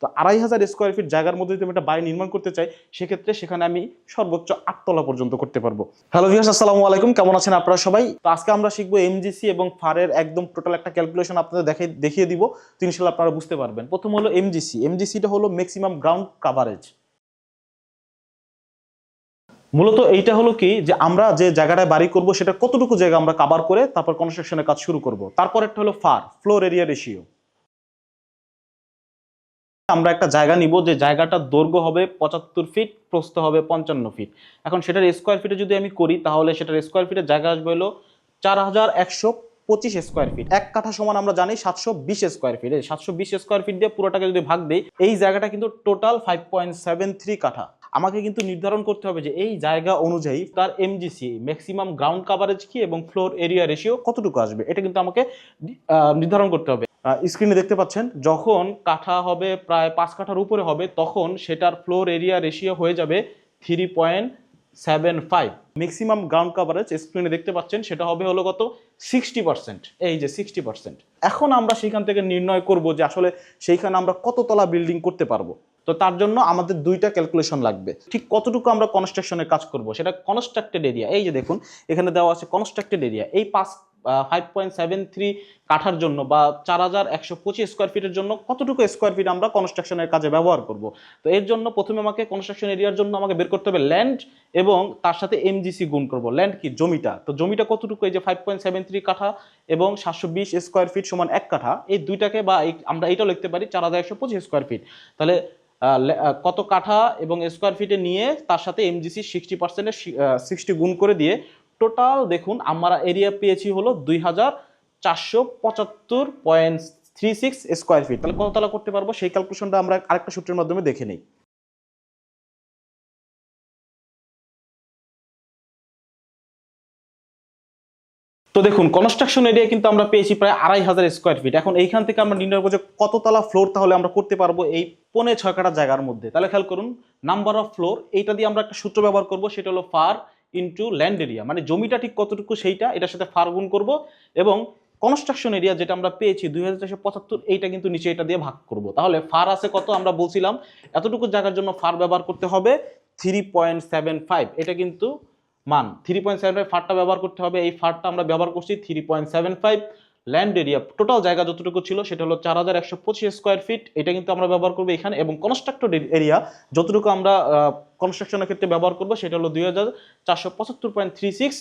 তো 2500 square feet জায়গার মধ্যে যদি আমি একটা বাড়ি নির্মাণ করতে চাই, সেক্ষেত্রে সেখানে আমি সর্বোচ্চ 8 তলা পর্যন্ত করতে পারবো। হ্যালো ভিউয়ার্স, আসসালামু আলাইকুম, কেমন আছেন আপনারা সবাই? তো আজকে আমরা শিখবো এমজিসি এবং ফারের একদম টোটাল একটা ক্যালকুলেশন আপনাদের দেখিয়ে দিব, তো ইনশাআল্লাহ আপনারা বুঝতে পারবেন। প্রথম হলো এমজিসি। এমজিসিটা হলো ম্যাক্সিমাম গ্রাউন্ড কাভারেজ। মূলত এইটা হলো কি, যে আমরা যে জায়গাটায় বাড়ি করব সেটা কতটুকু জায়গা আমরা কভার করে তারপর কনস্ট্রাকশনের কাজ শুরু করব। তারপর একটা হলো ফার, ফ্লোর এরিয়া রেশিও। আমরা একটা জায়গা নিব, যে জায়গাটার দৈর্ঘ্য হবে 75 ফিট, প্রস্থ হবে 55 ফিট। এখন সেটার স্কোয়ার ফিটে যদি আমি করি, তাহলে সেটার স্কোয়ার ফিটের জায়গা আসবে হলো 4125 স্কোয়ার ফিট। এক কাঠা সমান আমরা জানি 720 স্কোয়ার ফিট। 720 স্কোয়ার ফিট দিয়ে পুরোটাকে যদি ভাগ দেই, এই জায়গাটা কিন্তু টোটাল 5.73 কাঠা। আমাকে কিন্তু নির্ধারণ করতে হবে যে এই জায়গা অনুযায়ী তার এমজিসি ম্যাক্সিমাম গ্রাউন্ড কাভারেজ কি এবং ফ্লোর এরিয়া রেশিও কতটুকু আসবে, এটা কিন্তু আমাকে নির্ধারণ করতে হবে। স্ক্রিনে দেখতে পাচ্ছেন, যখন কাঠা হবে প্রায় 5 কাঠার উপরে হবে, তখন সেটার ফ্লোর এরিয়া রেশিও হয়ে যাবে 3.75। ম্যাক্সিমাম গ্রাউন্ড কাভারেজ স্ক্রিনে দেখতে পাচ্ছেন, সেটা হবে হলো কত, 60%। এই যে 60%। এখন আমরা সেখান থেকে নির্ণয় করব যে আসলে সেইখানে আমরা কত তলা বিল্ডিং করতে পারবো। তো তার জন্য আমাদের দুইটা ক্যালকুলেশন লাগবে। ঠিক কতটুকু আমরা কনস্ট্রাকশনের কাজ করব, সেটা কনস্ট্রাক্টেড এরিয়া। এই যে দেখুন, এখানে দেওয়া আছে কনস্ট্রাক্টেড এরিয়া। এই 5.73 কাঠার জন্য বা 4125 স্কোয়ার ফিটের জন্য কতটুকু স্কোয়ার ফিট আমরা কনস্ট্রাকশনের কাজে ব্যবহার করব। তো এর জন্য প্রথমে আমাকে কনস্ট্রাকশন এরিয়ার জন্য আমাকে বের করতে হবে ল্যান্ড, এবং তার সাথে এমজিসি গুণ করব। ল্যান্ড কি, জমিটা। তো জমিটা কতটুকু, এই যে 5.73 কাঠা এবং 720 স্কোয়ার ফিট সমান 1 কাঠা, এই দুইটাকে বা আমরা এইটাও লিখতে পারি 4125 স্কোয়ার ফিট। তাহলে কত কাঠা এবং স্কোয়ার ফিটে নিয়ে তার সাথে এমজিসি 60%-এর 60 গুণ করে দিয়ে টোটাল দেখুন আমরা এরিয়া পেয়েছি হলো 2475.36 স্কোয়ার ফিট। তাহলে কত তলা করতে পারবো, সেই ক্যালকুলেশনটা আমরা আরেকটা সূত্রের মাধ্যমে দেখে নিই। তো দেখুন, কনস্ট্রাকশন এরিয়া কিন্তু আমরা পেয়েছি প্রায় 2500 স্কোয়ার ফিট। এখন এইখান থেকে আমরা নির্ণয় করবো যে কততলা ফ্লোর তাহলে আমরা করতে পারবো এই 5.6 কাঠা জায়গার মধ্যে। তাহলে খেয়াল করুন, নাম্বার অফ ফ্লোর, এইটা দিয়ে আমরা একটা সূত্র ব্যবহার করব, সেটা হলো ফার ইন্টু ল্যান্ড এরিয়া। মানে জমিটা ঠিক কতটুকু সেইটা, এটার সাথে ফার গুণ করব, এবং কনস্ট্রাকশন এরিয়া যেটা আমরা পেয়েছি 2475, এইটা কিন্তু নিচে এটা দিয়ে ভাগ করব। তাহলে ফার আছে কত, আমরা বলছিলাম এতটুকু জায়গার জন্য ফার ব্যবহার করতে হবে 3.75। এটা কিন্তু মান 3.75 ফারটা ব্যবহার করতে হবে। এই ফারটা আমরা ব্যবহার করছি 3.75। ল্যান্ড এরিয়া টোটাল জায়গা যতটুকু ছিল সেটা হলো 4125 স্কোয়ার ফিট, এটা কিন্তু আমরা ব্যবহার করবো এখানে। এবং কনস্ট্রাক্টেড এরিয়া যতটুকু আমরা কনস্ট্রাকশনের ক্ষেত্রে ব্যবহার করবো সেটা হলো 2475.36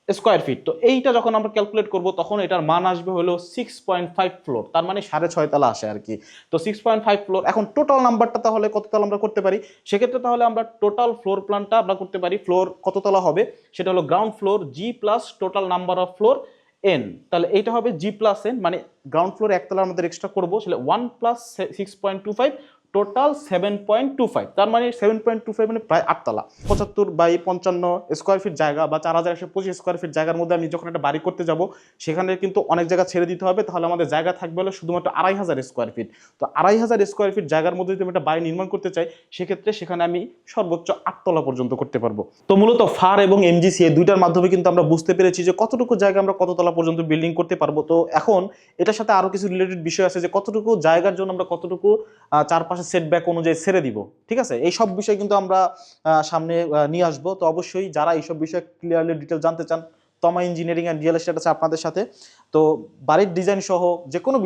স্কোয়ার ফিট। তো এইটা যখন আমরা ক্যালকুলেট করব, তখন এটার মান আসবে হলো 6.5 ফ্লোর, তার মানে 6.5 তলা আসে আর কি। তো 6.5 ফ্লোর। এখন টোটাল নাম্বারটা তাহলে কত তলা আমরা করতে পারি, সেক্ষেত্রে তাহলে আমরা টোটাল ফ্লোর প্ল্যানটা আমরা করতে পারি। ফ্লোর কত তলা হবে, সেটা হলো ground floor G plus total number of floor N. তাহলে এইটা হবে জি প্লাস এন, মানে গ্রাউন্ড ফ্লোর একতলা আমাদের এক্সট্রা করবো, সেটা 1 প্লাস 6.25 টোটাল 7.25। তার মানে 7.25 মানে প্রায় 8 তলা। 75/55 স্কোয়ার ফিট জায়গা বা 4125 স্কোয়ার ফিট জায়গার মধ্যে আমি যখন একটা বাড়ি করতে যাব, সেখানে কিন্তু অনেক জায়গা ছেড়ে দিতে হবে। তাহলে আমাদের জায়গা থাকবে হলো শুধুমাত্র 2500 স্কোয়ার ফিট। তো 2500 স্কোয়ার ফিট জায়গার মধ্যে যদি আমি একটা বাড়ি নির্মাণ করতে চাই, সেক্ষেত্রে সেখানে আমি সর্বোচ্চ 8 তলা পর্যন্ত করতে পারবো। তো মূলত ফার এবং এমজিসি এই দুইটার মাধ্যমে কিন্তু আমরা বুঝতে পেরেছি যে কতটুকু জায়গা আমরা কত তলা পর্যন্ত বিল্ডিং করতে পারবো। তো এখন এটার সাথে আরো কিছু রিলেটেড বিষয় আছে, যে কতটুকু জায়গার জন্য আমরা কতটুকু চারপাশে সেটব্যাক অনুযায়ী ছেড়ে দিব। ঠিক আছে, এই সব বিষয় কিন্তু আমরা সামনে নিয়ে আসবো। তো অবশ্যই যারা এইসব বিষয়ে ক্লিয়ারলি ডিটেল জানতে চান, তমা ইঞ্জিনিয়ারিং অ্যান্ড রিয়েল এস্টেট আছে আপনাদের সাথে। তো বাড়ির ডিজাইন সহ যে কোনো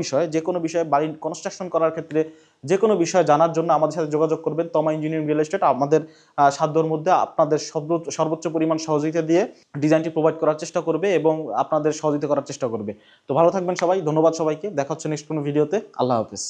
বিষয়ে বাড়ির কনস্ট্রাকশন করার ক্ষেত্রে যে কোনো বিষয় জানার জন্য আমাদের সাথে যোগাযোগ করবেন। তমা ইঞ্জিনিয়ারিং রিয়েল এস্টেট আমাদের সাধ্যর মধ্যে আপনাদের সর্বোচ্চ পরিমাণ সহযোগিতা দিয়ে ডিজাইনটি প্রোভাইড করার চেষ্টা করবে এবং আপনাদের সহযোগিতা করার চেষ্টা করবে। তো ভালো থাকবেন সবাই, ধন্যবাদ সবাইকে। দেখা হচ্ছে নেক্সট কোনো ভিডিওতে। আল্লাহ হাফেজ।